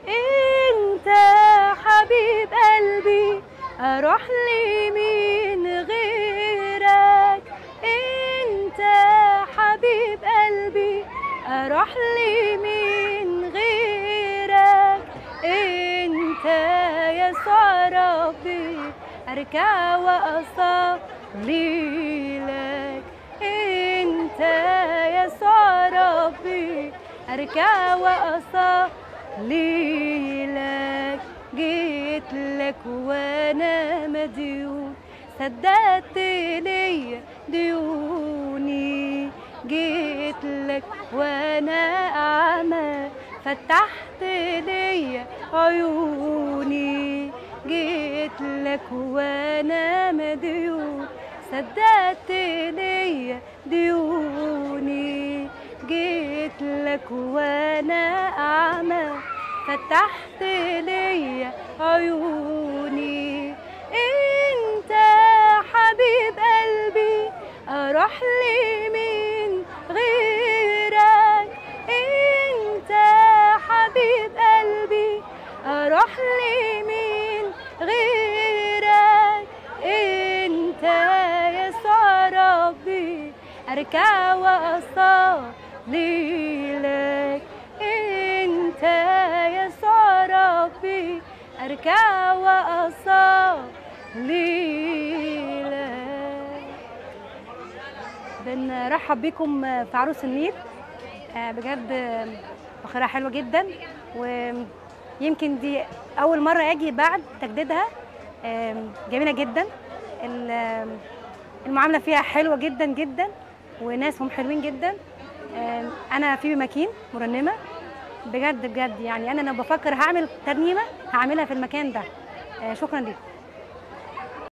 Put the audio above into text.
انت حبيب قلبي، اروح لمين غيرك؟ انت حبيب قلبي، اروح لمين غيرك؟ انت يسوع ربي، اركع واصلي لك. انت يسوع ربي، اركع واصلي لك. جيت لك وانا مديون، سددت لي ديوني. جيت لك وانا اعمى، فتحت لي عيوني. جيت لك وانا مديون، سددت لي ديوني. جيت لك وانا اعمى، فتحت لي عيوني. انت حبيب قلبي، اروح لمين غيرك؟ انت حبيب قلبي، اروح لمين غيرك؟ انت يسوع ربي، اركع واصلي لك. انت يسوع ربي، اركع واصلي لك. بنرحب بكم في عروس النيل. بجد فقرة حلوة جدا، ويمكن دي أول مرة أجي بعد تجديدها. جميلة جدا، المعاملة فيها حلوة جدا جدا، وناسهم حلوين جدا. أنا فيبي ماكين مرنمة بجد بجد، يعني أنا بفكر هعمل ترنيمة هعملها في المكان ده. شكرا ليك.